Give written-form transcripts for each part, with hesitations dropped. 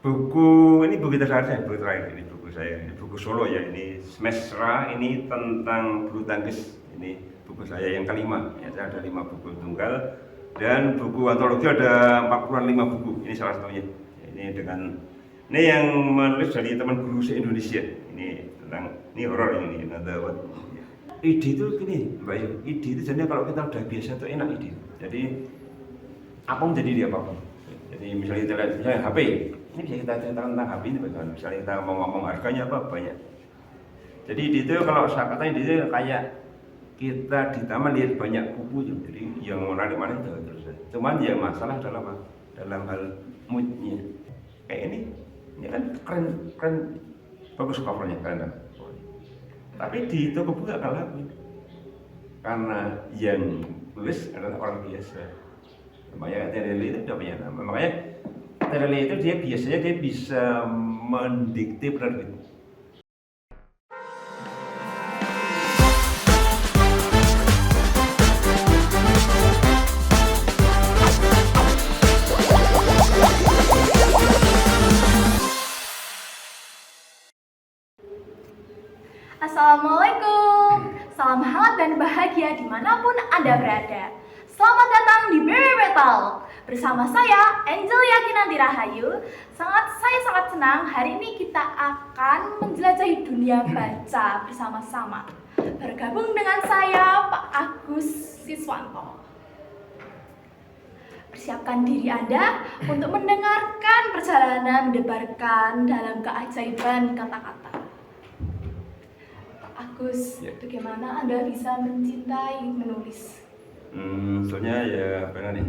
Ini buku terakhir, buku terakhir ini buku saya, ini buku solo ya, ini Semesra, ini tentang bulu tangkis, ini buku saya yang kelima, ya saya ada 5 buku tunggal dan buku antologi ada 45 buku, ini salah satunya. Ini yang menulis dari teman guru se-Indonesia, ini tentang, ini horor ini, Another What. Ide itu gini, Mbak Yu, ide itu sebenarnya kalau kita udah biasa itu enak ide. Jadi apa menjadi dia apapun. Jadi misalnya kita lihat HP, ini bisa kita ceritakan tentang HP ini bagaimana. Misalnya kita mau ngomong harganya apa banyak. Jadi ide itu kalau saya katakan ide itu kayak kita di taman lihat banyak kupu, jadi yang menarik mana itu terus. Cuman ya masalah dalam hal moodnya. Kayak ini kan keren, bagus covernya keren. Tapi di toko buku akan laku karena yang tulis adalah orang biasa. Makanya Tereli itu sudah punya nama. Makanya Tereli itu dia biasanya dia bisa mendikte penerbit. Assalamualaikum, salam hangat dan bahagia dimanapun Anda berada. Selamat datang di BBB Talk bersama saya Angel Yakinanti Rahayu. Saya sangat senang hari ini kita akan menjelajahi dunia baca bersama-sama. Bergabung dengan saya Pak Agus Siswanto. Persiapkan diri Anda untuk mendengarkan perjalanan mendebarkan dalam keajaiban kata-kata. Gus, ya. Bagaimana Anda bisa mencintai menulis? Soalnya ya benar nih.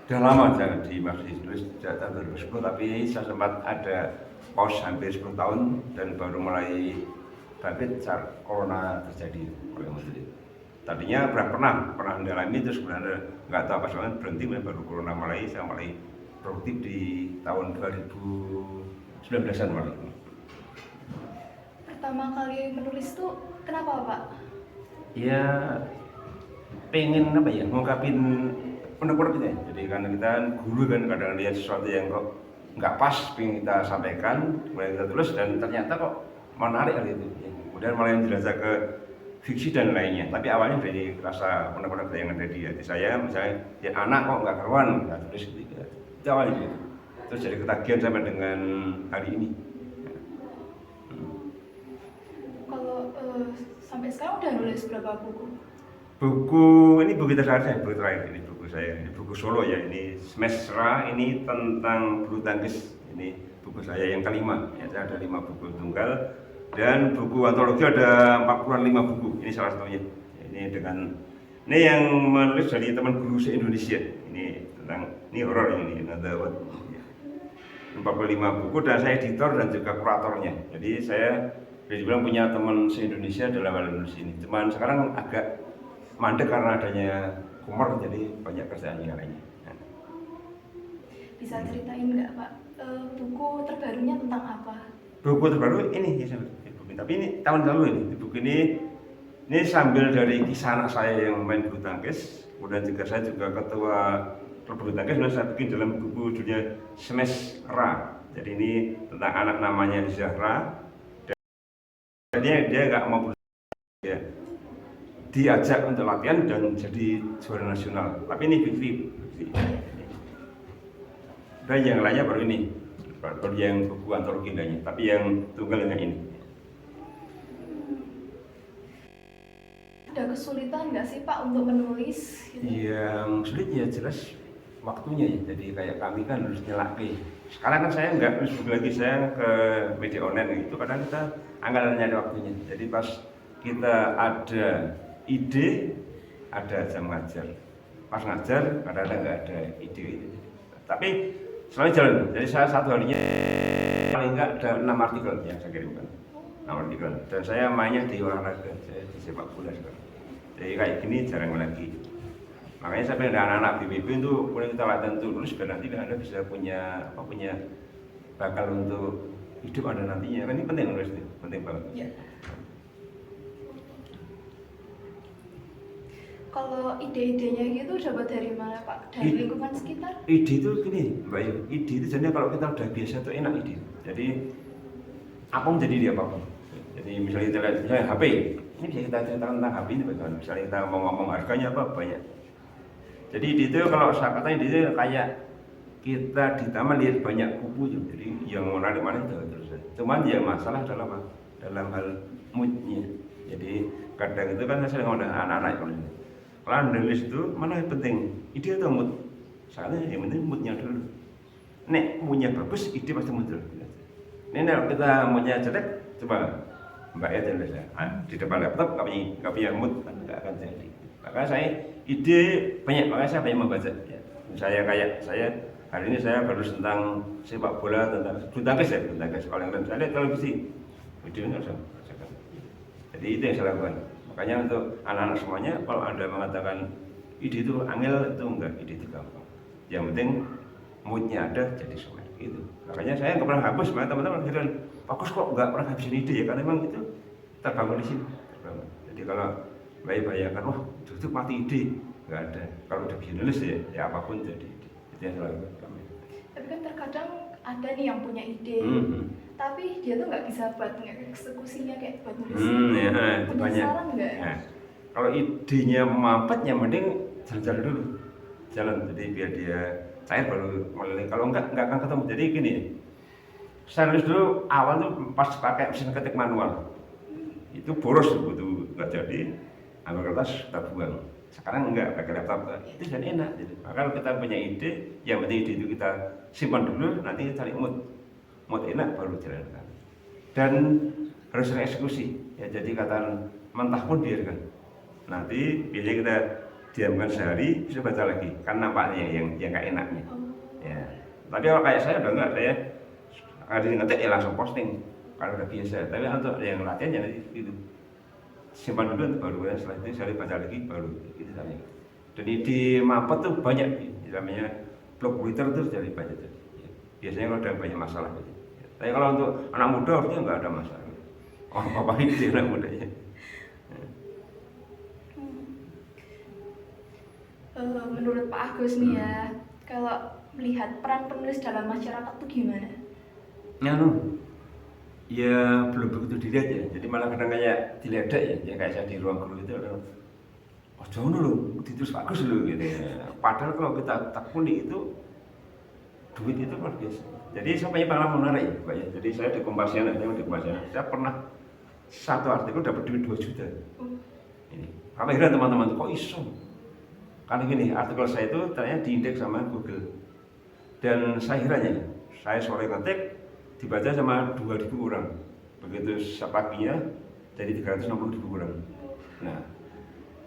Udah lama saya di masih tulis sejak tahun 2010, tapi saya sempat ada pause hampir 10 tahun dan baru mulai bangkit saat corona terjadi. Tadinya pernah mendalami, terus sebenarnya nggak tahu apa soalnya berhenti, baru corona mulai, saya mulai produktif di tahun 2019-an mulai. Pertama kali menulis tuh kenapa Pak? Ya pengen ngungkapin unek-unek gitu ya. Jadi karena kita guru kan kadang lihat sesuatu yang kok nggak pas pengen kita sampaikan, kemudian kita tulis dan ternyata kok menarik hal itu. Ya. Kemudian mulai menjelajah ke fiksi dan lainnya. Tapi awalnya dari rasa unek-unek yang ada di hati saya, misalnya ya anak kok nggak karuan, nggak tulis gitu. Itu awalnya gitu. Terus jadi ketagihan sampai dengan hari ini. Sampai sekarang udah nulis berapa buku? Ini buku terakhir, ini buku saya, ini buku solo ya, ini Semesra, ini tentang bulu tangkis, ini buku saya yang kelima, ya saya ada 5 buku tunggal dan buku antologi ada 45 buku, ini salah satunya. Ini yang menulis dari teman guru se-Indonesia, ini tentang, ini horor ini, Another What. 45 buku dan saya editor dan juga kuratornya, jadi saya dibilang punya teman se-Indonesia dalam hal nulis ini. Cuman sekarang agak mandek karena adanya humor, jadi banyak kerjaan yang lainnya. Bisa ceritain nggak Pak, buku terbarunya tentang apa? Buku terbaru ini, tapi ini tahun lalu ini. Buku ini sambil dari kisah anak saya yang main bulu tangkis, kemudian juga saya juga ketua klub bulu tangkis, dan saya bikin dalam buku judulnya Semesra. Jadi ini tentang anak namanya Zahra. Dia nggak mau ya, diajak untuk latihan dan jadi juara nasional. Tapi ini fiksi. Dan yang lainnya baru yang buku antologi lainnya. Tapi yang tunggal yang ini. Ada kesulitan nggak sih Pak untuk menulis? Gitu? Yang sulit ya jelas waktunya ya. Jadi kayak kami kan harus nyelaki. Sekarang kan saya nggak nulis buku lagi, saya ke media online itu kadang kita anggaran nyari waktunya. Jadi pas kita ada ide, ada jam ngajar. Pas ngajar kadang-kadang nggak ada ide itu. Tapi selalu jalan. Jadi saya satu harinya paling nggak ada 6 artikel yang saya kirimkan. 6 artikel. Dan saya mainnya di olahraga, saya di sepak bola sekarang. Jadi kayak gini jarang lagi. Makanya saya pengen anak-anak BPB itu mulai kita latihan untuk lulus biar nanti Anda bisa punya bakal untuk hidup Anda nantinya. Kan ini penting nulis itu, penting banget. Ya. Kalau ide-idenya gitu dapat dari mana Pak? Dari lingkungan sekitar? Ide itu gini Mbak Yu, ide itu sebenarnya kalau kita udah biasa tuh enak ide. Jadi apa menjadi dia apapun. Jadi misalnya kita lihat misalnya HP, ini bisa kita ceritakan tentang HP ini bagaimana. Misalnya kita mau ngomong harganya apa banyak. Jadi ide itu kalau saya katakan ide itu kayak kita di taman lihat banyak kupu, jadi yang menarik mana itu terus. Cuman ya masalah dalam apa? Dalam hal moodnya. Jadi kadang itu kan saya sering ngomong anak-anak kalau nulis itu mana yang penting ide atau mood? Soalnya yang penting moodnya dulu. Nek moodnya bagus, ide pasti muncul. Ini kalau kita moodnya jelek, coba Mbak ya tulis ya. Di depan laptop nggak punya mood kan nggak akan jadi. Maka saya ide banyak, makanya saya banyak membaca. Ya. Saya hari ini saya baru tentang sepak bola, tentang bulu tangkis ya, bulu tangkis. Kalau yang lain saya lihat televisi, videonya harus saya. Jadi itu yang saya lakukan. Makanya untuk anak-anak semuanya, kalau Anda mengatakan ide itu angel, itu enggak, ide itu gampang. Yang penting moodnya ada, jadi semuanya gitu. Makanya saya nggak pernah hapus, makanya teman-teman bilang, bagus kok nggak pernah habisin ide ya, karena memang itu terbangun di sini. Terbangun. Jadi kalau bayangkan, wah itu mati ide, nggak ada. Kalau udah bisa nulis ya apapun jadi ide. Itu yang saya lakukan. Tapi kan terkadang ada nih yang punya ide, tapi dia tuh nggak bisa buat eksekusinya kayak buat nulis. Ya, Punya banyak. saran nggak? Nah, kalau idenya mampet ya mending jalan-jalan dulu, jalan. Jadi biar dia cair baru mulai. Kalau enggak akan ketemu. Jadi gini, saya nulis dulu awal tuh pas pakai mesin ketik manual, itu boros butuh nggak jadi, ambil kertas kita buang. Sekarang enggak pakai laptop, itu jadi enak. Jadi, kalau kita punya ide, yang penting ide itu kita simpan dulu, nanti cari mood enak baru jalankan. Dan harus eksekusi. Ya, jadi kata mentah pun biarkan. Nanti biasanya kita diamkan sehari, bisa baca lagi. Kan nampaknya yang nggak enaknya. Ya. Tapi kalau kayak saya udah enggak, saya hari ini ngetik ya langsung posting. Kalau udah biasa. Tapi untuk yang latihan ya nanti itu simpan dulu baru setelah itu saya baca lagi baru itu tadi. Dan di mampet tuh banyak, namanya blog Twitter tuh jadi banyak. Biasanya kalau ada banyak masalah. Tapi kalau untuk anak muda harusnya nggak ada masalah. Oh, apa itu anak mudanya? Menurut Pak Agus nih ya, kalau melihat peran penulis dalam masyarakat tuh gimana? Ya belum begitu dilihat ya. Jadi malah kadang kayak diledek ya, kayak saya di ruang guru itu ada. Oh jauh dulu, ditulis bagus dulu gitu ya. Padahal kalau kita tekuni itu duit itu luar biasa. Jadi saya punya pengalaman menarik ya, Pak ya. Jadi saya di Kompasiana, saya pernah satu artikel dapat duit 2 juta. Ini, apa kira teman-teman kok iso? Karena gini, artikel saya itu ternyata diindeks sama Google. Dan saya kiranya, saya sore ngetik dibaca sama 2.000 orang. Begitu paginya jadi 360.000 orang. Nah,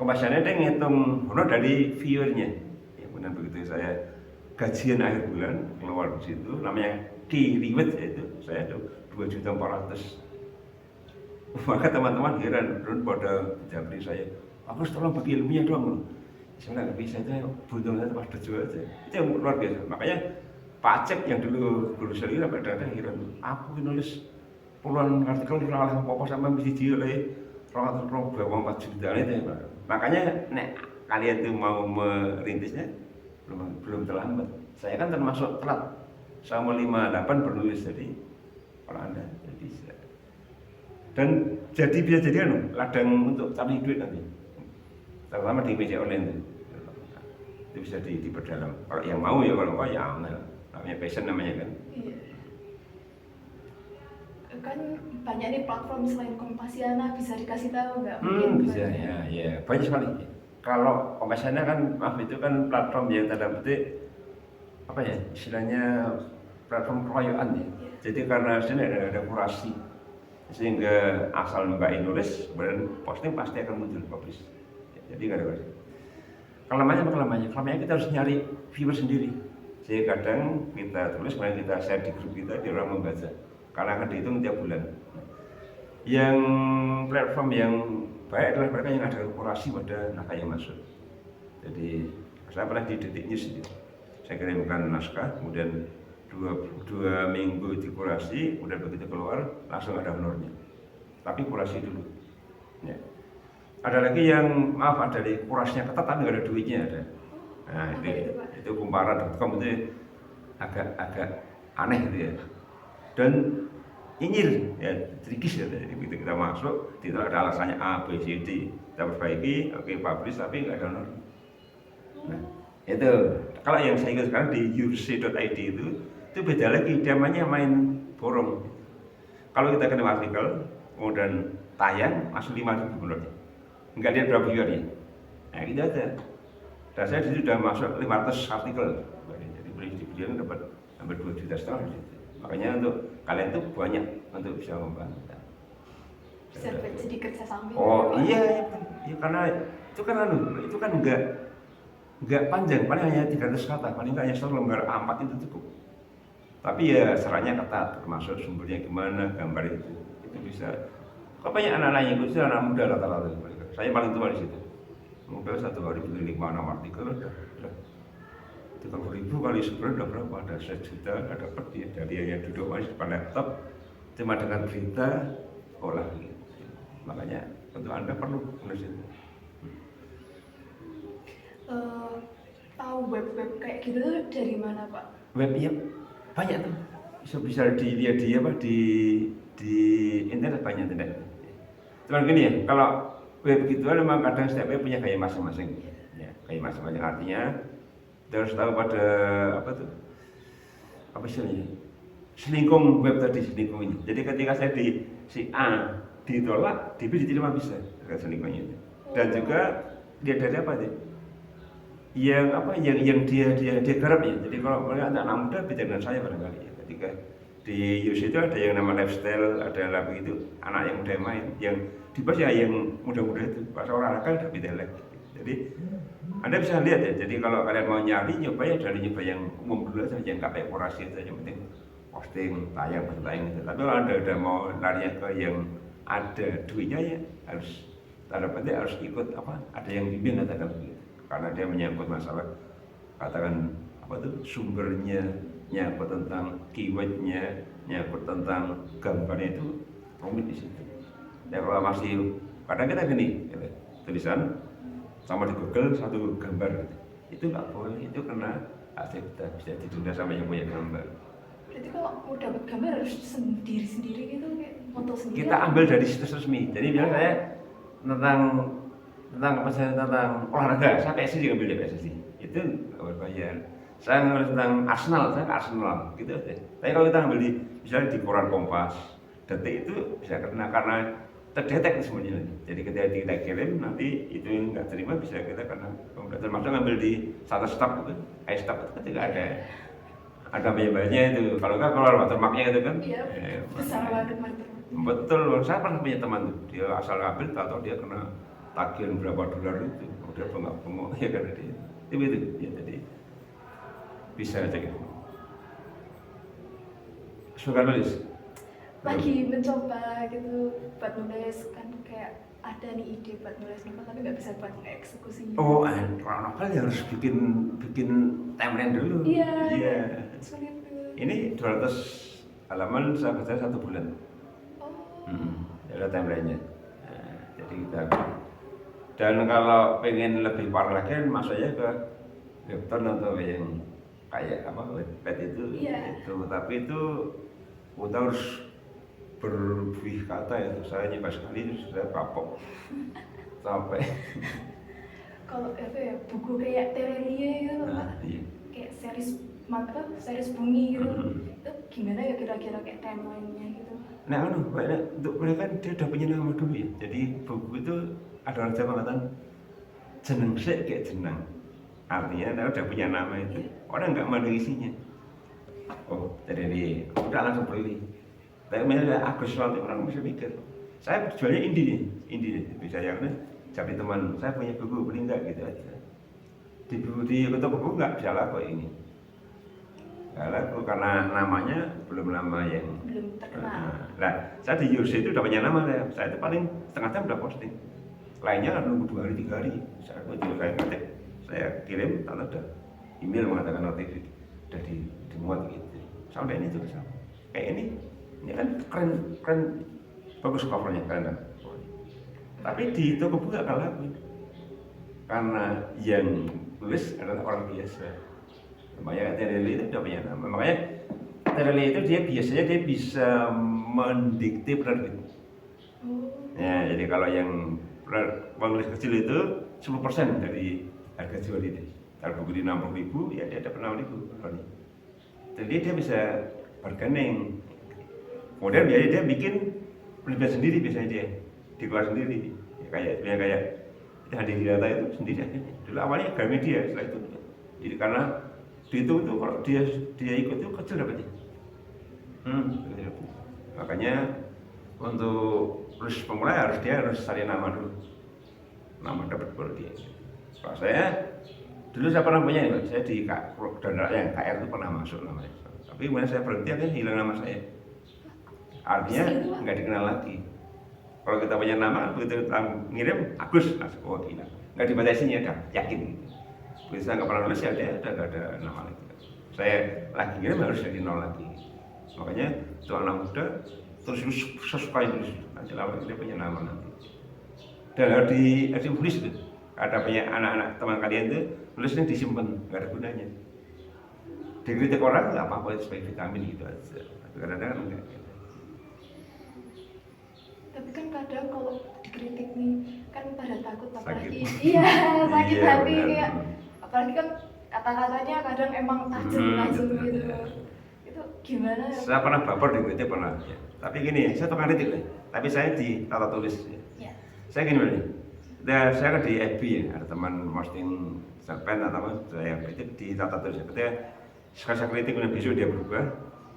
Kompasiana dia ngitung honor dari viewernya. Ya benar begitu saya gajian akhir bulan keluar di situ namanya di-reward yaitu saya itu 2.400.000. Maka teman-teman heran pada japri saya, aku tolong bagi ilmunya dong. Saya nggak bisa, itu buntung saya pas jual aja. Itu yang luar biasa. Makanya Pak Cep yang dulu guru saya sampai datang heran, aku nulis puluhan artikel di oleh apa sama misi oleh 4 juta itu. Makanya nek kalian tuh mau merintisnya belum terlambat. Saya kan termasuk telat. Sama 58 bernulis, jadi kalau Anda bisa. Dan jadi bisa jadi ladang untuk cari duit nanti. Terutama di media online itu bisa diperdalam. Kalau yang mau ya, kalau enggak ya amal. Namanya passion namanya kan. Iya. Kan banyak nih platform selain Kompasiana, bisa dikasih tahu nggak? Mungkin bisa ya banyak sekali. Kalau Kompasiana kan maaf itu kan platform yang tanda petik apa ya istilahnya platform keroyokan ya. Jadi karena sini ada kurasi sehingga asal Mbak nulis kemudian posting pasti akan muncul publish. Jadi nggak ada kurasi. Kelamanya kita harus nyari viewer sendiri. Jadi kadang kita tulis kemudian kita share di grup kita, dia orang membaca. Karena akan dihitung tiap bulan. Yang platform yang baik adalah mereka yang ada kurasi pada naskah yang masuk. Jadi saya pernah di Detik News itu. Saya kirimkan naskah, kemudian dua minggu dikurasi, kemudian begitu keluar langsung ada honornya. Tapi kurasi dulu. Ya. Ada lagi yang maaf ada di kurasnya ketat tapi nggak ada duitnya ada. Nah Apa itu, Pak? itu kumparan.com itu agak aneh gitu ya. Dan nyinyir ya trikis ya. Jadi begitu kita masuk tidak ada alasannya A B C D kita perbaiki, oke publish tapi nggak download. Nah itu kalau yang saya ingat sekarang di yourse.id itu beda lagi, dia main borong. Kalau kita kirim artikel kemudian tayang masuk 5.000 download, nggak lihat berapa viewernya. Nah gitu aja. Dan saya disitu sudah masuk 500 artikel, jadi beli di video dapat hampir 2,5 juta di situ. Makanya untuk kalian tuh banyak untuk bisa membantu. Bisa jadi kerja samping. Oh iya, karena itu kan enggak panjang, paling hanya 300 kata, paling enggak hanya 1 lembar A4 itu cukup. Tapi ya sarannya ketat, termasuk sumbernya gimana, gambar itu bisa. Kok banyak anak-anak yang ikut, anak muda rata-rata. Saya paling tua di situ. Mungkin satu hari bikin 5-6 artikel udah 30.000 kali sebulan udah berapa? Ada 1 juta, ada dapat ya dari yang duduk masih depan laptop cuma dengan berita sekolah gitu. Makanya untuk Anda perlu menulis itu. Tahu web-web kayak gitu tuh dari mana, Pak? Webnya banyak tuh, bisa dilihat di internet banyak internet. Cuman gini ya, kalau web gitu memang kadang setiap web punya gaya masing-masing. Ya, gaya masing-masing artinya kita harus tahu pada apa istilahnya, selingkung web tadi, selingkung ini. Jadi ketika saya di si A ditolak, di B diterima bisa dengan selingkungnya itu. Dan juga dia dari apa sih? Yang dia garap ya. Jadi kalau mereka anak muda beda dengan saya barangkali ya. Ketika di Yus itu ada yang nama lifestyle, ada yang lagi itu anak yang muda main, yang di bawah ya yang muda-muda itu pas olahraga udah beda lagi. Jadi Anda bisa lihat ya. Jadi kalau kalian mau nyari nyoba yang umum dulu saja, yang nggak korporasi saja, yang penting posting, tayang gitu. Tapi kalau Anda udah mau lari ke yang ada duitnya ya harus tanda petik harus ikut ada yang bimbing katakan begitu. Karena dia menyangkut masalah katakan sumbernya, nyangkut tentang keywordnya, nyangkut tentang gambarnya itu rumit di situ. Ya kalau masih kadang kita gini tulisan sama di Google satu gambar itu nggak boleh, itu kena kita bisa ditunda sama yang punya gambar. Berarti kalau mau dapat gambar harus sendiri-sendiri gitu, kayak foto sendiri. Kita ambil dari situs resmi. Jadi bilang saya tentang olahraga, saya PSSI juga ambil dari PSSI. Itu nggak berbayar. Saya nulis tentang Arsenal, saya ke Arsenal gitu aja. Tapi kalau kita ambil misalnya di koran Kompas, Detik itu bisa kena karena terdetek semuanya. Jadi ketika kita kirim nanti itu nggak terima bisa kita kena. Termasuk ngambil di satu staf itu, staf itu ketika ada banyak-banyaknya itu. Kalau nggak keluar watermarknya itu kan. Iya, besar banget watermark. Betul, saya pernah punya teman tuh, dia asal ngambil atau dia kena tagihan berapa dolar itu, udah bengak-bengok ya karena dia itu ya, jadi bisa aja gitu. Suka nulis? Lagi mencoba gitu buat nulis, kan kayak ada nih ide buat nulis novel tapi nggak bisa buat eksekusinya. Oh, kalau novel ya harus bikin timeline dulu. Iya. Sulit tuh. Ini 200 halaman saya baca 1 bulan. Ada timelinenya. Nah, jadi kita dan kalau pengen lebih parah lagi masuknya ke webtoon atau yang kayak webpad itu. Tapi itu kita harus berbuih kata ya. Saya nyoba sekali itu sudah kapok sampai. Kalau buku kayak Terelie gitu Pak, kayak series Bumi gitu, itu gimana ya kira-kira kayak timeline-nya gitu? Nah, untuk mereka dia udah punya nama dulu ya. Jadi buku itu ada orang Jawa mengatakan jeneng sik kayak jeneng. Artinya dia udah punya nama itu. Orang nggak mau isinya. Oh, jadi udah langsung beli. Tapi misalnya Agus nanti orang bisa mikir. Saya jualnya indie bisa yang jadi teman. Saya punya buku beli nggak gitu aja. Di toko buku nggak bisa laku ini. Nggak laku karena namanya belum terkenal. Nah, saya di Yours itu udah punya nama saya itu paling setengah jam udah posting. Lainnya nunggu 2 hari 3 hari. Saya ngetik, saya kirim, tanda udah email mengatakan notif udah dimuat gitu. Sampai ini juga sama. Kayak ini kan keren, bagus covernya keren kan. Tapi di toko buku akan laku. Karena yang tulis adalah orang biasa. Makanya Terele itu udah punya nama. Makanya Terele itu dia biasanya dia bisa mendikte penerbit. Ya, jadi kalau yang penulis kecil itu 10% dari harga jual ini. Kalau buku di 60.000, ya dia dapat 6.000. Jadi dia bisa bargaining. Kemudian dia bikin penerbit sendiri biasanya dia dikeluar sendiri. Ya, kayak itu Hadi Hirata itu sendiri akhirnya. Dulu awalnya Gramedia, setelah itu. Jadi karena dihitung itu kalau dia ikut itu kecil dapatnya. Makanya untuk terus pemula dia harus cari nama dulu. Nama dapat baru dia. Kalau saya dulu saya pernah punya nih, saya di yang KR itu pernah masuk namanya. Tapi kemudian saya berhenti akhirnya hilang nama saya. Artinya nggak dikenal lagi. Kalau kita punya nama, begitu kita ngirim Agus, oh hilang. Nggak dibatasinya, dah yakin. Begitu saya nggak pernah nulis ya dia nggak ada nama lagi. Saya lagi ngirim harus jadi nol lagi. Makanya untuk anak muda terus sesuai tulis nanti lama dia punya nama nanti. Dan harus ditulis itu. Ada banyak anak-anak teman kalian itu tulisnya disimpan, nggak ada gunanya. Dikritik orang nggak apa-apa sebagai vitamin gitu aja. Tapi kadang-kadang enggak. Tapi kan kadang kalau dikritik nih kan pada takut apalagi Sakit. iya sakit Iya, hati benar. kayak apalagi kan kata-katanya kadang emang tajam gitu. Itu gimana ya? Saya pernah baper dikritik pernah. Ya. Tapi gini, saya tukang kritik lah. Tapi saya di tata tulis. Ya. Ya. Saya gini nih. Saya kan di FB ya, ada teman posting cerpen atau saya kritik di tata tulis. Ketika sekali saya kritik kemudian besok dia berubah,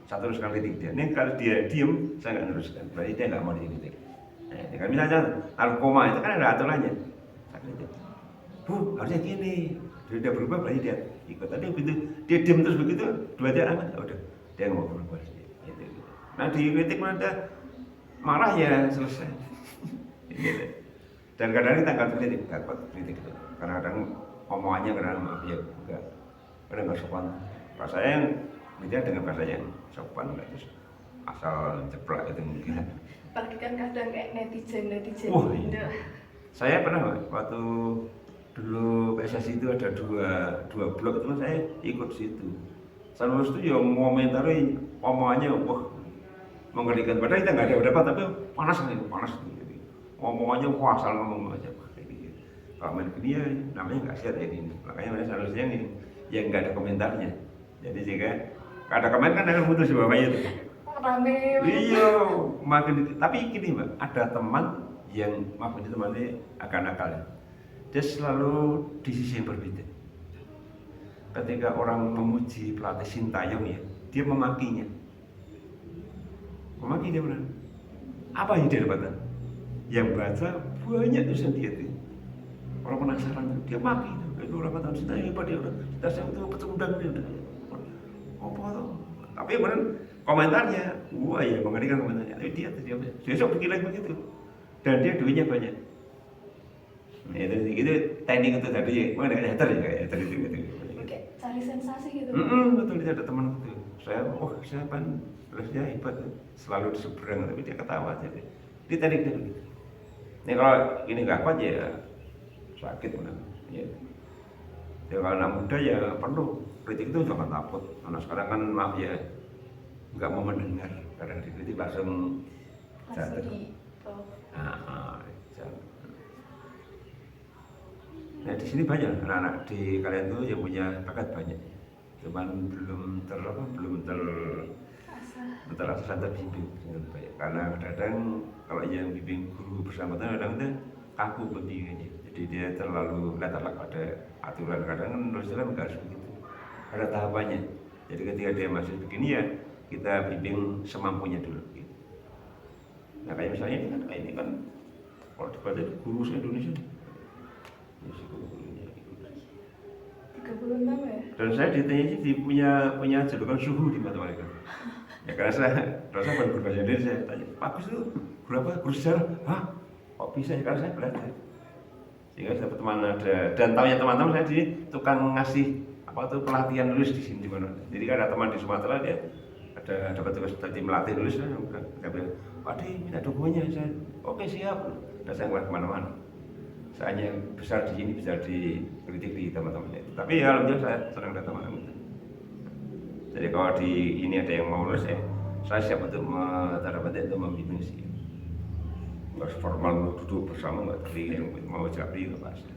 saya teruskan kritik dia. Ini kalau dia diem, saya nggak teruskan. Berarti dia nggak mau dikritik. Nah, kan misalnya narkoma itu kan ada aturannya. Saya kritik. Bu, harusnya gini. Dia berubah berarti dia ikut. Tadi begitu dia diem terus begitu, dua dia aman. Ya udah, dia nggak mau berubah. Gitu. Nah dikritik mana marah ya selesai. Gitu. Dan kadang-kadang kita nggak kritik, dapat kritik itu. Kadang-kadang omongannya kadang maaf ya enggak, kadang nggak sopan. Kalau saya dia dengan bahasa yang sopan, nggak terus asal jeplak itu mungkin. Apalagi kan kadang kayak netizen Wah, iya. Indo. Saya pernah waktu dulu PSSI itu ada dua blog itu saya ikut situ. Saya nulis itu ya ngomentari omongannya wah mengerikan. Padahal kita nggak ada pendapat tapi panas nih panas. Omongannya wah asal ngomong aja. Kalau main gini ya namanya nggak siap ya ini. Makanya saya nulisnya ini yang nggak ada komentarnya. Jadi jika nggak ada komentar kan akan putus bapaknya itu. Rame. Iya, makin tapi gini mbak, ada teman yang maaf ini temannya agak nakal ya. Dia selalu di sisi yang berbeda. Ketika orang memuji pelatih Sintayong ya, dia memakinya. Memaki dia benar. Apa yang dia dapatkan? Yang baca banyak tulisan dia itu. Orang penasaran, dia maki itu orang kata Sintayong hebat dia udah. Kita saya itu pecundang dia udah. Apa tuh? Tapi kemudian komentarnya, wah ya mengerikan komentarnya. Tapi dia besok bikin lagi begitu. Dan dia duitnya banyak. Nah, itu teknik itu tadi ya, mana ada hater ya kayak hater itu gitu. Oke, cari sensasi gitu. Betul dia ada teman itu. Saya, saya kan tulisnya hebat, selalu diseberang tapi dia ketawa aja. Dia teknik dia begitu. Ini kalau ini nggak kuat ya sakit benar. Ya. Ya kalau anak muda ya perlu kritik itu jangan takut. Karena sekarang kan maaf ya nggak mau mendengar kadang dikritik langsung jatuh. Nah di sini banyak anak-anak di kalian tuh yang punya bakat banyak, cuman belum terasa terbimbing dengan baik. Karena kadang kalau yang bimbing guru bersangkutan kadang-kadang kaku pembimbingnya, jadi dia terlalu letak pada aturan. Kadang kan menurut saya nggak harus begitu, ada tahapannya. Jadi ketika dia masih begini ya kita bimbing semampunya dulu. Gitu. Nah kayak misalnya ini kan kalau dibaca guru Indonesia. 36 ya? Dan saya ditanya sih punya julukan suhu di matematika. Ya karena saya bukan guru bahasa Indonesia, saya tanya, Pak Gus itu guru apa? Guru sejarah? Hah? Kok bisa ya? Karena saya belajar. Sehingga saya teman ada, dan tahunya teman-teman saya di tukang ngasih apa tuh pelatihan nulis di sini di mana. Jadi kan ada teman di Sumatera dia dapat tugas tadi melatih nulis, saya bilang, Pak Di minta dokumennya, saya oke siap. dan saya nggak kemana-mana. Saya hanya besar di sini, besar dikritik di teman-temannya. Tapi ya alhamdulillah saya senang datang malam itu. Jadi kalau di ini ada yang mau lulus saya siap untuk untuk membimbing sih. Nggak formal duduk bersama, nggak tadi yang mau jadi itu pasti.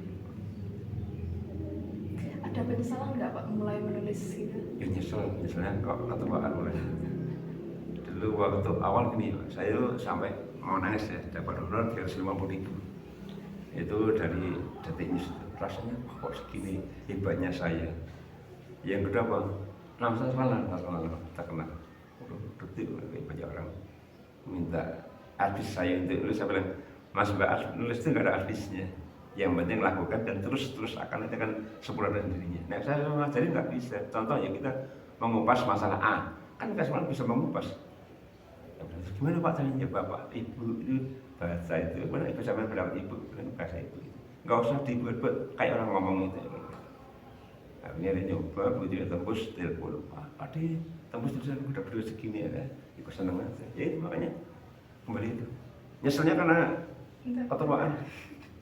Ada penyesalan nggak Pak mulai menulis gitu? Ya nyeselnya kok keterbaan mulai. Dulu waktu awal gini, saya itu sampai mau nangis ya, dapat honor 350.000. Itu dari Detik News. Rasanya kok segini hebatnya saya. Yang kedua apa? Nama saya salah, tak kenal. Detik banyak orang minta artis saya untuk nulis. Saya bilang, Mas Mbak, nulis itu nggak ada artisnya. Yang penting lakukan dan terus akan nanti akan sempurna dengan dirinya. Nah saya mengajari nggak bisa. Contohnya kita mengupas masalah A, kan nggak semua bisa mengupas. Gimana Pak caranya Bapak, Ibu itu bahasa itu, mana Ibu sampai berapa Ibu, bahasa Ibu itu. Nggak usah dibuat-buat kayak orang ngomong itu. Akhirnya dia nyoba, begitu dia tembus, telepon, Pak Ade, tembus terus aku udah berdua segini ya, Ibu seneng aja. Ya itu makanya kembali itu. Nyeselnya karena keterwaan.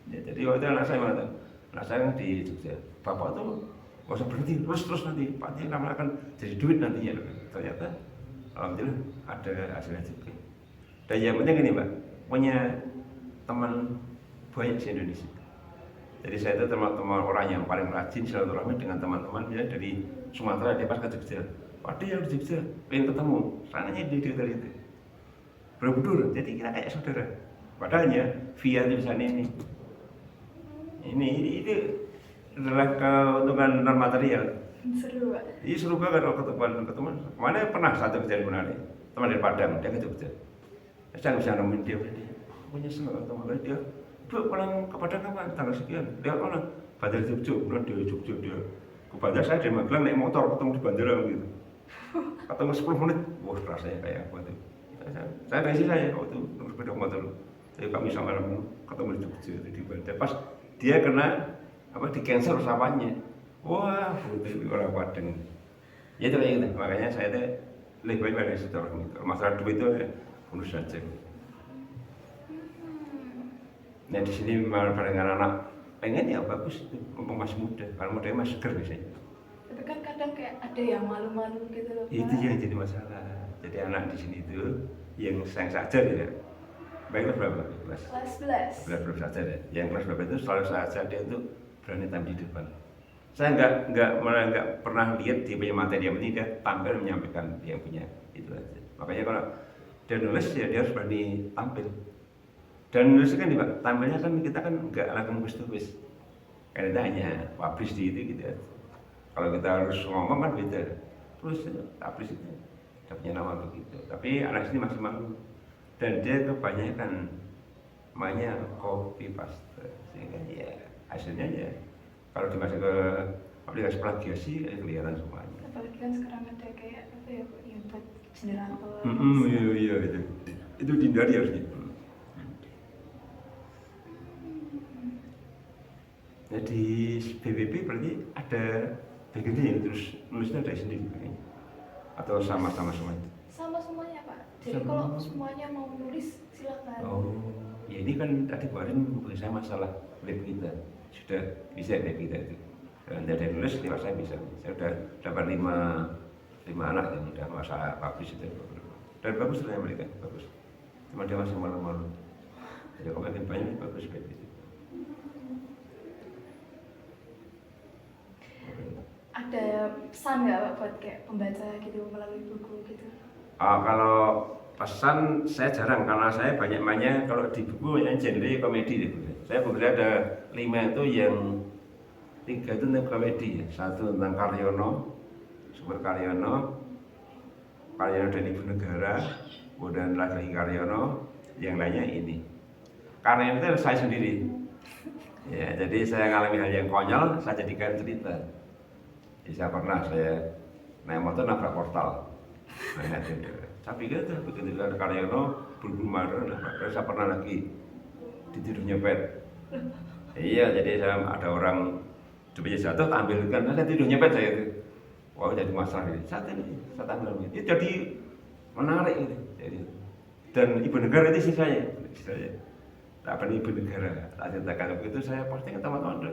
Ya, jadi waktu itu anak saya mana tuh? Anak saya kan di Jogja. Bapak tuh nggak usah berhenti, terus nanti Pak lama akan jadi duit nantinya. Ternyata alhamdulillah ada hasilnya juga. Dan yang penting ini Pak, punya teman banyak di Indonesia. Jadi saya itu teman-teman orang yang paling rajin silaturahmi dengan teman-teman ya dari Sumatera dia pas ke Jogja. Pak yang di Jogja, pengen ketemu, sananya di Jogja itu. Berbudur, jadi kita kayak saudara. Padahalnya via tulisan ini itu adalah keuntungan non material. Seru Pak. Iya seru banget kalau ketemuan. Kemana pernah satu kejadian menarik. Teman dari Padang, dia ke Jogja. Saya nggak bisa nemuin dia. Punya senang teman dia. Bu pulang ke Padang kapan? Tanggal sekian. Dia mana? Bandar Jogja. Kemudian dia Jogja dia. Ke bandar saya dari Magelang naik motor ketemu di bandara gitu. Ketemu 10 menit. Wah rasanya kayak apa tuh. Saya dari sini saya waktu sepeda motor. Tapi kami sama ketemu di Jogja di bandar. Pas dia kena di cancel pesawatnya. Wah, itu orang Padang. Ya itu kayak gitu. Makanya saya tuh lebih baik dari silaturahmi. Masalah duit itu bonus saja. Nah di sini malah dengan anak pengen ya bagus itu, mumpung masih muda. Kalau mudanya masih seger biasanya. Tapi kan kadang kayak ada yang malu-malu gitu loh. Itu yang jadi masalah. Jadi anak di sini itu yang saya ajar ya. Baiklah berapa? Kelas 11. Belum saja deh. Yang kelas berapa itu selalu saya ajar dia itu berani tampil di depan. Saya nggak pernah lihat dia punya materi, yang penting dia tampil menyampaikan yang punya itu aja. Makanya kalau dia nulis ya dia harus berani tampil. Dan nulis kan juga tampilnya kan kita kan nggak langsung tulis. Karena kita hanya publish di itu gitu. Kalau kita harus ngomong kan beda. Terus publish itu dia punya nama begitu. Tapi anak sini masih malu. Dan dia kebanyakan mainnya copy paste sehingga ya hasilnya ya kalau dimasuk ke aplikasi plagiasi kelihatan semuanya. Apalagi kan sekarang ada kayak apa ya yang buat generator. Iya itu dihindari harusnya. Jadi BPP berarti ada bagiannya yang terus nulisnya dari sendiri atau sama-sama semuanya? Sama semuanya Pak. Jadi kalau semuanya mau nulis silakan. Oh, ya ini kan tadi kemarin bukan saya masalah lab kita sudah bisa lab kita itu. Dan dari nulis lewat saya bisa. Saya sudah dapat 5 anak yang sudah masa publish itu. Dan bagus ternyata mereka bagus. Cuma dia masih malu-malu. Jadi kalau makin banyak bagus lab itu. Ada pesan nggak Pak buat kayak pembaca gitu melalui buku gitu? Kalau pesan saya jarang karena saya banyak kalau di buku yang genre komedi. Saya buku ada 5 itu yang 3 itu tentang komedi ya. 1 tentang Karyono, Sumber Karyono dan Ibu Negara, kemudian lagi Karyono, yang lainnya ini. Karena itu saya sendiri. Ya, jadi saya ngalami hal yang konyol, saya jadikan cerita. Jadi saya pernah naik motor nabrak portal. Nah, saya pikir tuh begitu ada Karyono, buru-buru marah, saya pernah lagi ditidur nyepet. Iya, jadi saya ada orang coba jatuh, tampilkan, saya tidur nyepet saya itu. Wah, jadi masalah ini. Saya tampil itu jadi menarik itu. Dan Ibu Negara itu sisanya. tak ibu negara, tak ceritakan begitu saya posting ke teman-teman.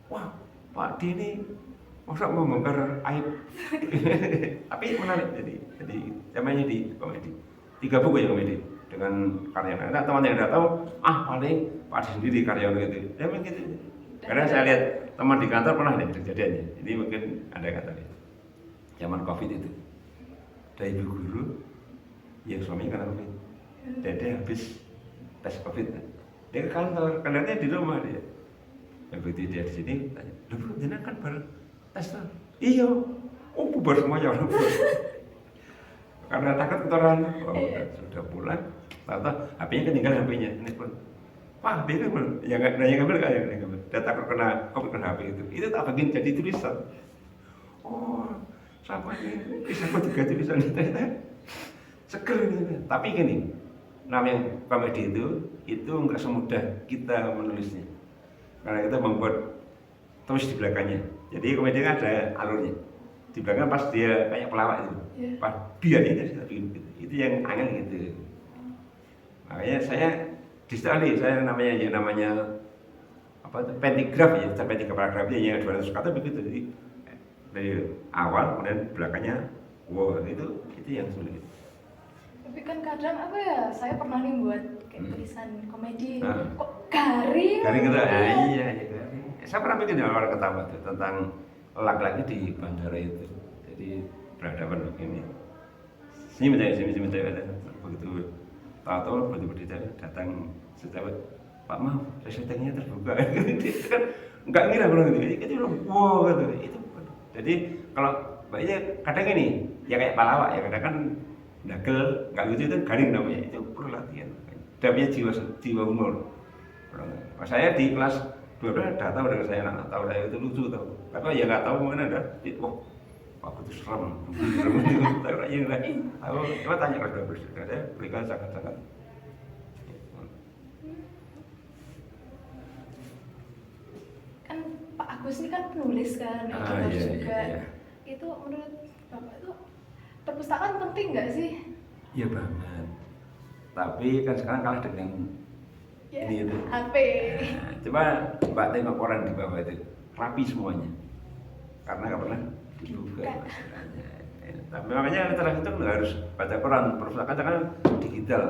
Wah, Pak D ini masa membongkar aib. Tapi menarik, jadi temanya di komedi. 3 buku ya komedi dengan karya. Nah, teman yang tidak tahu, paling Pak D sendiri karyawan gitu. Ya begitu. Karena saya lihat teman di kantor pernah ada kejadiannya. Ini mungkin ada katanya. Zaman COVID itu, ada ibu guru yang suaminya kena COVID. Dan dia habis tes COVID. Dia ke kantor, karena di rumah dia. Begitu dia di sini, tanya, "Loh Bu, jenengan kan baru tes tuh?" "Iya." "Oh, bubar semuanya orang bubar." Karena takut kotoran. Oh, sudah pulang, tahu-tahu HP-nya ketinggalan HP-nya. Ini pun, "Pak, HP kan belum?" Ya nggak nanya ngambil kayak ngambil. Dia takut kena HP itu. Itu tak bagian jadi tulisan. Oh, sama ini bisa juga tulisan ternyata seger ini. Tapi gini, namanya komedi itu nggak semudah kita menulisnya. Karena kita membuat tulis di belakangnya. Jadi komedi kan ada alurnya. Di belakang pas dia kayak pelawak itu, pas biar itu itu yang angin gitu. Makanya saya disetali, saya namanya apa itu pentigraf ya, pentigraf paragrafnya yang 200 kata begitu. Jadi dari awal kemudian belakangnya, wow itu yang sulit. Tapi kan kadang apa ya, saya pernah nih buat kayak tulisan komedi, kok garing gitu. Iya garing. Saya pernah bikin orang ketawa tuh tentang laki-laki di bandara itu. Jadi berhadapan begini. Senyum aja. Begitu tahu begitu datang sejawat, "Pak maaf, resettingnya terbuka." Itu kan nggak ngira bilang gitu. Itu wow gitu. Itu. Jadi kalau baiknya kadang ini ya kayak palawak ya, kadang kan dagel nggak lucu itu garing namanya, itu perlu latihan. Dia punya jiwa humor. Saya di kelas 12 udah tahu dari saya anak tahu saya itu lucu tahu. Tapi ya nggak tahu mungkin ada. Wah, Pak itu serem. Tahu aja nggak. Tahu coba tanya kelas 12. Saya berikan sangat-sangat. Kan Pak Agus ini kan penulis kan, editor juga. Iya. Itu menurut Bapak itu perpustakaan penting nggak sih? Iya banget. Tapi kan sekarang kalah dengan ini itu. HP. Nah, coba Mbak tengok koran di bawah itu rapi semuanya. Karena nggak pernah dibuka masalahnya. Tapi makanya literasi itu nggak harus baca koran. Perpustakaan kan digital.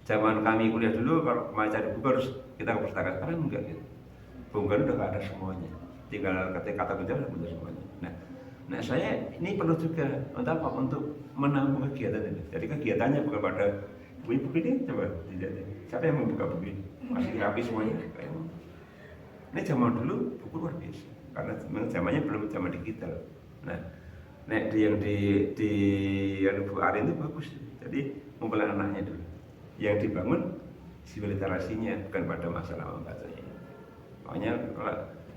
Zaman kami kuliah dulu kalau mau cari buku harus kita ke perpustakaan. Sekarang enggak gitu. Buku udah nggak ada semuanya. Tinggal ketik kata kerja udah punya semuanya. Nah saya ini perlu juga untuk apa? Untuk menambah kegiatan ini. Jadi kegiatannya bukan pada buku ini, coba tidak. Siapa yang membuka buku ini? Masih rapi semuanya. Ini zaman dulu buku luar biasa. Karena memang zamannya belum zaman digital. Nah yang di Bu Arin itu bagus. Jadi mempelai anaknya dulu. Yang dibangun jiwa literasinya bukan pada masalah membacanya. Makanya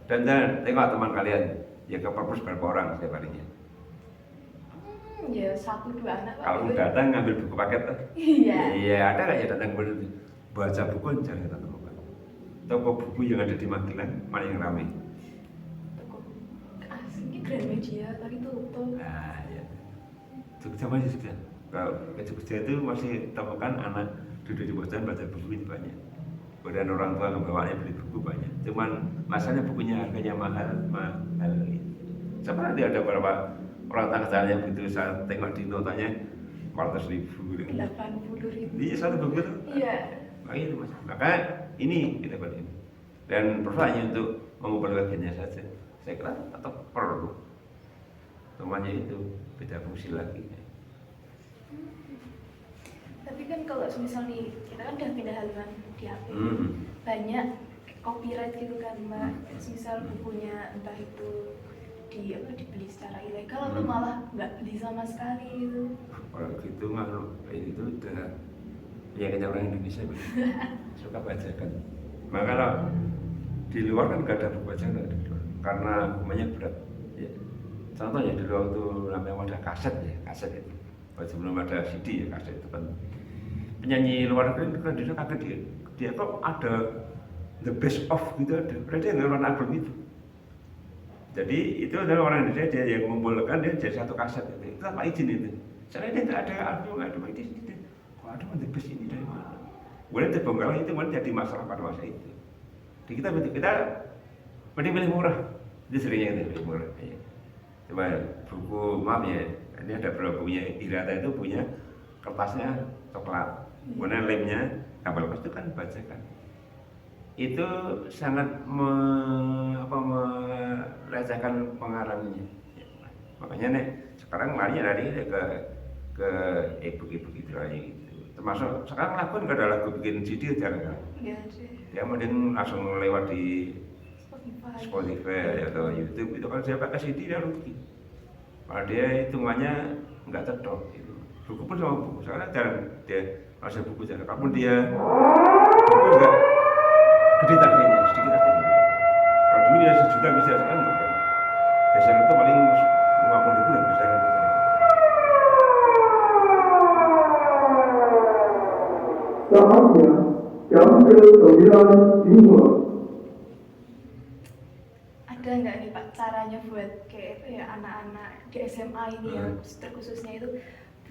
dan tengok teman kalian. Ya ke perpus berapa orang setiap harinya? Ya 1-2 anak. Kalau datang ngambil buku paket tuh? Iya. Iya, ada nggak ya datang baca buku jangan kita temukan. Toko buku yang ada di Magelang mana yang ramai? Ini Gramedia tadi tutup. Nah, ya. Jogja masih Jogja. Kalau ke Jogja itu masih temukan anak duduk di bosan baca buku ini banyak. Kemudian orang tua ngebawanya beli buku banyak. Cuman masalahnya bukunya harganya mahal. Saya pernah ada beberapa orang tangga yang begitu saya tengok di notanya 400.000, 80.000. Iya satu buku itu. Iya. Makanya itu mas. Maka ini kita buat ini. Dan persoalannya untuk mengumpulkan bagiannya saja. Saya kira tetap perlu. Semuanya itu beda fungsi lagi. Tapi kan kalau misal nih kita kan udah pindah haluan di HP, banyak copyright gitu kan Mbak. Misal bukunya entah itu dibeli secara ilegal atau malah nggak beli sama sekali gitu. Kalau gitu mah itu udah ya kita orang Indonesia suka baca kan. Maka kalau di luar kan nggak ada buku baca nggak ada di luar karena hukumannya berat. Ya. Contohnya dulu waktu namanya ada kaset itu. Sebelum ada CD ya kaset itu kan. Penyanyi luar negeri kan dia kaget dia kok ada the best of gitu ada. Berarti dia ngeluarin album itu. Jadi itu adalah orang Indonesia dia yang mengumpulkan dia jadi satu kaset itu tanpa izin itu. Soalnya dia tidak ada album, nggak ada izin. Kok ada the best ini dari mana? Kemudian terbongkar itu kemudian jadi masalah pada masa itu. Jadi kita mending pilih murah. Itu seringnya itu pilih murah. Ya. Coba buku, maaf ya, ini ada beberapa bukunya Hirata itu punya kertasnya coklat, kemudian lemnya kapal lepas itu kan bacakan. Itu sangat melecehkan pengarangnya. Ya. Makanya nih sekarang larinya dari ke e-book itu aja gitu. Termasuk sekarang lagu nggak ada lagu bikin CD jarang kan? Dia mending langsung lewat di Spotify atau YouTube itu kan saya pakai CD dia rugi. Kalau dia hitungannya nggak cocok gitu. Buku pun sama buku sekarang jarang dia masih buku jarang. Kalaupun dia buku nggak gede targetnya sedikit targetnya. Kalau dulu dia 1 juta bisa sekarang nggak pernah. Biasanya itu paling 50.000 lah bisa itu. Saatnya jam ke-9 dimulai. Ada nggak nih Pak caranya buat kayak itu ya anak-anak di SMA ini yang terkhususnya itu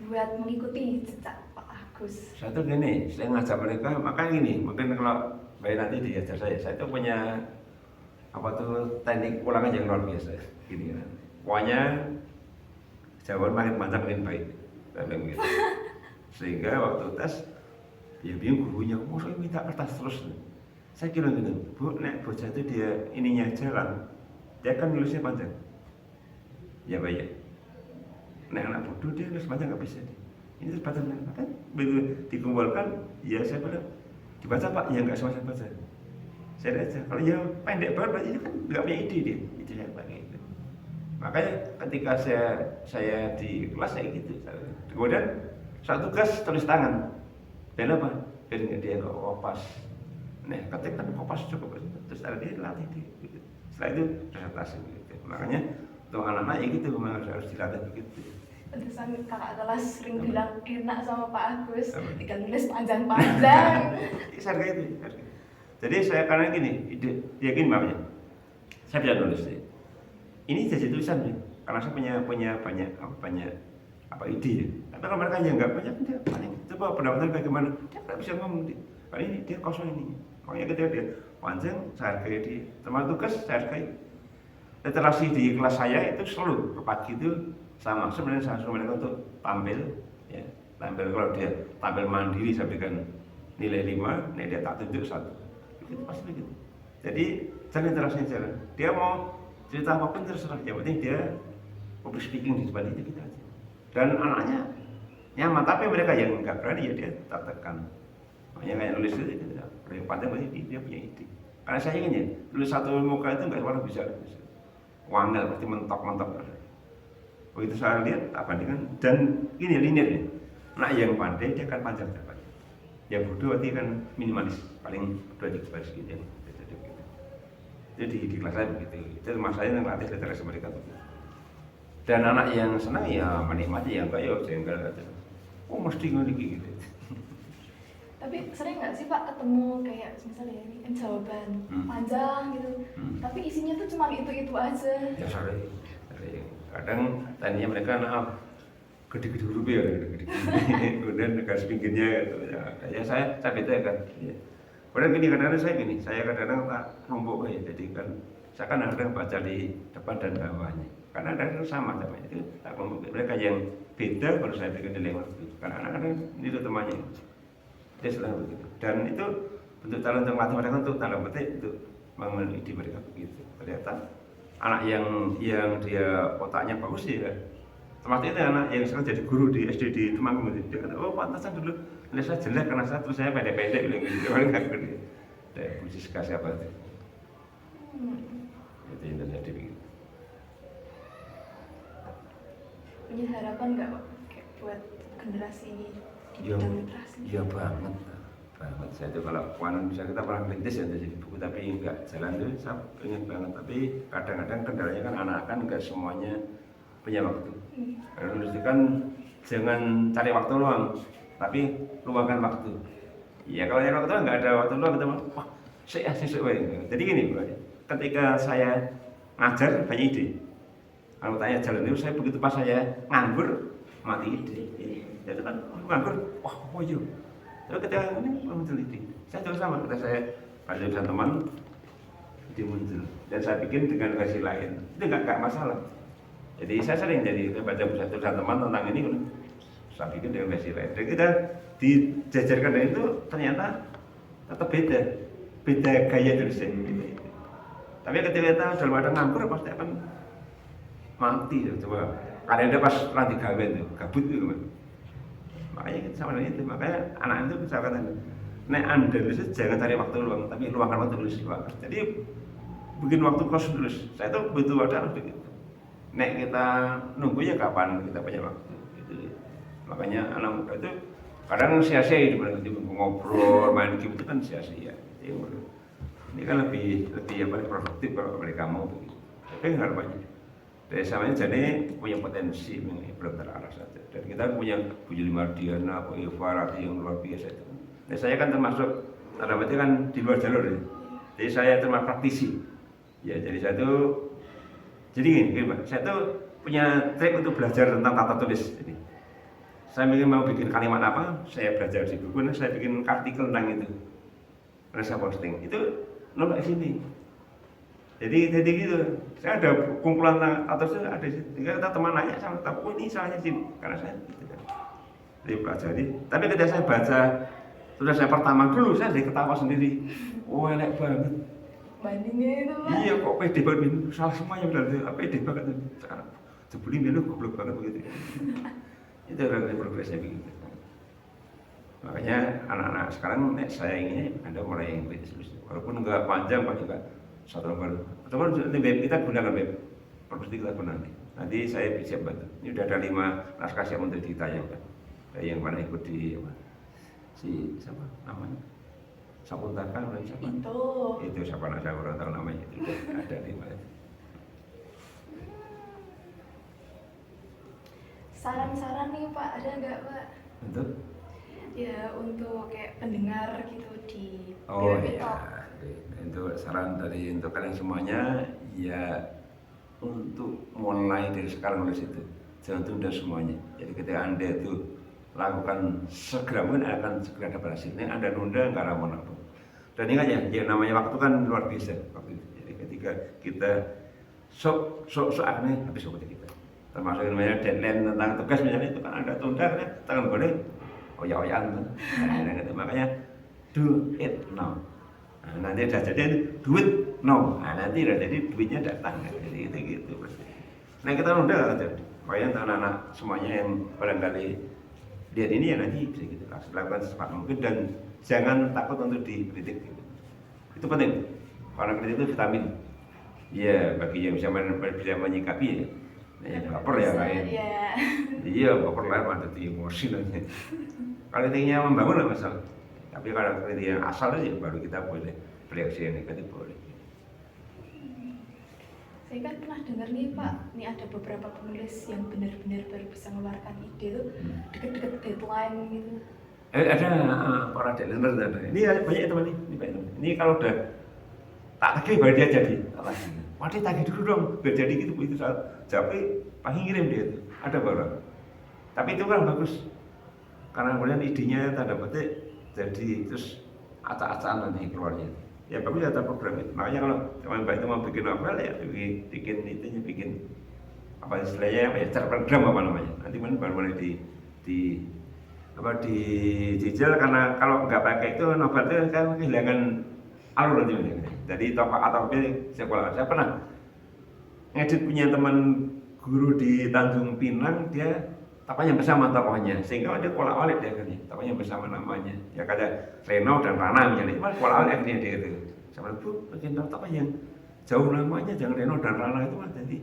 buat mengikuti jejak Pak Agus? Satu gini, saya ngajak mereka, makanya gini, mungkin kalau baik nanti diajar saya itu punya apa tuh teknik ulangan yang luar biasa, gini kan. Pokoknya jawaban makin mantap makin baik, saya bilang gitu. Sehingga waktu tes, ya bingung gurunya, saya minta kertas terus. Saya kira gitu, Bu, nek bocah itu dia ininya jalan, dia kan nulisnya panjang. Ya Pak ya. Nek anak bodoh dia nulis panjang nggak bisa. Ini terus baca kan begitu dikumpulkan, ya saya bilang dibaca Pak, ya nggak semua saya baca. Saya aja, kalau ya pendek banget berarti kan nggak punya ide dia, itu saya pakai itu. Makanya ketika saya di kelas saya gitu, kemudian satu tugas tulis tangan, dan apa? Biar dia nggak kopas. Nah, ketik kan kopas cukup, terus ada dia latih gitu. Setelah itu presentasi gitu. Makanya untuk anak-anak ya gitu memang harus dilatih begitu. Terusan kakak kelas sering bilang enak sama Pak Agus, tinggal nulis panjang-panjang. Harga itu. Jadi saya karena gini, yakin makanya saya bisa nulis. Ini jadi tulisan nih, karena saya punya banyak ide ya. Tapi kalau mereka yang nggak banyak, dia paling coba pendapatan bagaimana, dia nggak bisa ngomong. Kali ini dia kosong ini. Makanya ketika dia panjang, saya hargai dia. Termasuk tugas saya hargai. Literasi di kelas saya itu selalu pagi itu sama. Sebenarnya saya suruh mereka untuk tampil, ya. Tampil kalau dia tampil mandiri saya berikan nilai 5, nih dia tak tunjuk 1. Itu pasti begitu. Jadi jangan literasinya jalan. Dia mau cerita apapun terserah. Yang penting dia public speaking di depan itu kita aja. Dan anaknya nyaman. Tapi mereka yang nggak berani ya dia tak tekan. Makanya kayak nulis itu tidak. Yang penting berarti dia punya ide. Karena saya ingin ya tulis satu muka itu nggak semua bisa. Wangel pasti mentok-mentok. Begitu saya lihat tak bandingkan dan ini linear ya. Anak yang pandai dia akan panjang jawabannya. Yang bodoh berarti kan minimalis, paling 2-3 baris gitu ya. Jadi di kelas saya begitu. Itu masalahnya yang latih literasi mereka tuh. Dan anak yang senang ya menikmati, yang enggak ya jengkel aja. Oh mesti ngene gitu. Tapi sering nggak sih Pak ketemu kayak misalnya ini kan jawaban panjang gitu, tapi isinya tuh cuma itu aja. Ya sering. Kadang tadinya mereka gede-gede huruf ya, gede-gede. Kemudian garis pinggirnya gitu. Ya saya bedakan. Ya. Kemudian gini kadang-kadang saya kadang-kadang tak numpuk ya. Jadi kan saya kan kadang baca di depan dan bawahnya. Karena kadang sama itu tak numpuk. Mereka yang beda baru saya berikan nilai waktu. Karena kadang-kadang itu temannya. Dia selalu begitu. Dan itu bentuk cara untuk melatih mereka untuk tanda petik untuk membangun ide mereka begitu. Ternyata anak yang dia otaknya bagus ya. Termasuk itu anak yang sekarang jadi guru di SD di Temanggung. Dia kata, oh pantasan dulu nilai saya jelek karena saya terus saya pendek-pendek bilang gitu. Orang nggak ngerti. Saya puji sekali apa itu. Itu yang terjadi begitu. Punya harapan nggak Pak kayak buat generasi ini di bidang literasi? Iya banget. Saya itu kalau bisa kita pernah merintis ya jadi buku tapi nggak jalan tuh saya pengen banget. Tapi kadang-kadang kendalanya kan anak kan nggak semuanya punya waktu. Karena nulis itu kan jangan cari waktu luang, tapi luangkan waktu. Ya kalau yang waktu nggak ada waktu luang kita wah saya jadi gini bro. Ketika saya ngajar banyak ide. Kalau tanya jalan itu saya begitu pas saya nganggur mati ide. Jadi kan nganggur wah apa yuk Terus ketika ini muncul ide, saya juga sama, ketika saya baca tulisan teman, ide muncul. Dan saya bikin dengan versi lain, itu nggak masalah. Jadi saya sering baca tulisan teman tentang ini, saya bikin dengan versi lain. Dan kita dijajarkan dengan itu ternyata tetap beda gaya tulisnya. Tapi ketika kita dalam ada nganggur pasti akan mati. Coba kalian ada pas lagi gawe itu, gabut itu kan. Makanya kita sama dengan itu, makanya anak itu saya katakan, nek anda nulis jangan cari waktu luang, tapi luangkan waktu nulis luang. Jadi bikin waktu kosong tulis. Saya itu butuh waktu harus begitu. Nek kita nunggu ya kapan kita punya waktu. Gitu. Makanya anak muda itu kadang sia-sia di mana ngobrol, main game itu kan sia-sia. Ini kan lebih produktif kalau mereka mau begitu. Tapi nggak banyak. Dari samanya jadi punya potensi belum terarah saja. Dan kita punya Bu Yuli Mardiana, Bu Eva Rati yang luar biasa itu. Nah, saya kan termasuk tanda petik kan di luar jalur ya. Jadi saya termasuk praktisi. Ya jadi saya tuh jadi gini Pak, saya tuh punya trik untuk belajar tentang tata tulis. Jadi saya mau bikin kalimat apa, saya belajar di buku, saya bikin artikel tentang itu. Terus saya posting. Itu nomor sini. Jadi gitu, saya ada kumpulan atau ada tinggal kita teman nanya sama kita, oh ini salahnya sih, karena saya gitu kan. Jadi pelajari. Tapi ketika saya baca sudah saya pertama dulu, saya jadi ketawa sendiri. Oh enak banget. Bandingnya itu Pak. Iya kok pede banget, salah semuanya berarti, pede banget. Sekarang jebulin dia lu goblok banget begitu. Itu orang progresnya begitu. Makanya anak-anak sekarang saya ingin ada mulai yang begitu, walaupun enggak panjang Pak juga. Satu lembar. Teman kita gunakan web. Pasti kita gunakan. Nanti saya bisa bantu. Ini sudah ada 5 naskah yang untuk ditayangkan. Yang mana ikut di apa? Siapa namanya? Sapuntaka atau siapa? Itu siapa saya orang tahu namanya. Itu ada 5. Saran-saran nih Pak, ada nggak Pak? Untuk? Ya untuk kayak pendengar gitu di BWP Talk. Untuk saran untuk kalian semuanya ya untuk mulai dari sekarang nulis itu jangan tunda semuanya. Jadi ketika anda itu lakukan segera mungkin akan segera dapat hasilnya. Anda nunda nggak ramah apa. Dan ingat ya namanya waktu kan luar biasa waktu itu. Jadi ketika kita sok aneh habis waktu kita. Termasuk namanya deadline tentang tugas misalnya itu kan anda tunda kan tangan boleh oyak-oyakan. Nah, makanya do it now. Nah, nanti ada jadi duit no, nanti udah jadi duitnya datang, jadi gitu pasti. Nah kita nunda aja, makanya untuk anak-anak semuanya yang barangkali lihat ini ya nanti bisa gitu lakukan secepat mungkin dan jangan takut untuk dikritik. Gitu. Itu penting, karena kritik itu vitamin. Iya bagi yang bisa menyikapi ya. Nah, yang baper ya lain. Iya baper lain ada di emosi nanti. Kalau kritiknya membangun nggak masalah. Tapi kalau kritik yang asal aja baru kita boleh bereaksi yang negatif boleh. Saya kan pernah dengar nih Pak, ini ada beberapa penulis yang benar-benar baru bisa mengeluarkan ide tuh deket-deket deadline gitu. Ada para deadline ada. Ini banyak teman ini. Ini kalau udah tak tagih baru dia jadi. Waduh tagih dulu dong, biar jadi gitu itu soal. Jadi pagi ngirim dia itu ada baru. Tapi itu kan bagus karena kemudian idenya tanda petik jadi terus acak-acakan nanti keluarnya. Ya bagus ya terprogram itu. Makanya kalau teman baik itu mau bikin novel ya bikin itunya bikin apa istilahnya apa ya terprogram apa namanya. Nanti baru mulai dijajal karena kalau nggak pakai itu novel itu kan kehilangan alur nanti. Jadi tokoh atau saya pernah ngedit punya teman guru di Tanjung Pinang dia tapanya bersama tokohnya sehingga dia pola-alik dia kan tapanya bersama namanya ya kayak Reno dan Rana misalnya itu pola-alik akhirnya dia itu sama Bu bikin apa yang jauh namanya jangan Reno dan Rana itu kan jadi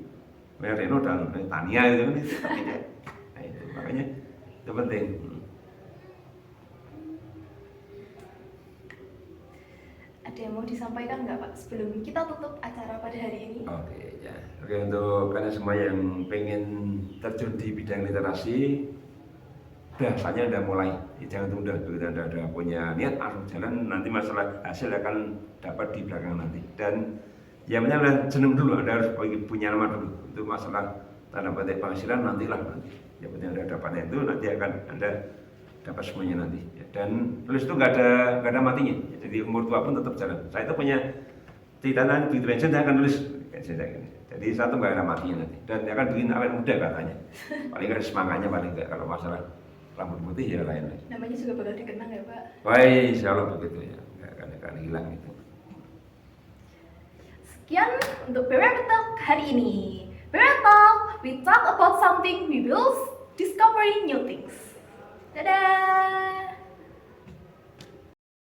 Reno dan Tania itu kan itu nah, itu makanya itu penting. Ada yang mau disampaikan nggak Pak sebelum kita tutup acara pada hari ini? Oke, untuk kalian semua yang pengen terjun di bidang literasi, bahasanya udah mulai, jangan tunda. Begitu Anda ada punya niat, langsung jalan. Nanti masalah hasil akan dapat di belakang nanti. Dan yang penting adalah jeneng dulu, Anda harus punya nama dulu. Itu masalah tanda petik penghasilan nantilah. Yang penting Anda dapatnya itu nanti akan Anda dapat semuanya nanti. Ya. Dan tulis itu nggak ada matinya. Ya, jadi umur tua pun tetap jalan. Saya itu punya cerita nanti begitu pensiun saya akan tulis kayak gini. Jadi satu nggak ada matinya nanti. Dan dia akan bikin awet muda katanya. Paling nggak ada semangatnya paling nggak. Kalau masalah rambut putih ya lain lagi. Namanya juga bakal dikenang ya Pak. Baik, insya Allah begitu ya. Nggak akan hilang itu. Sekian untuk Baby Talk hari ini. Baby Talk, we talk about something we will discover new things. Dadah!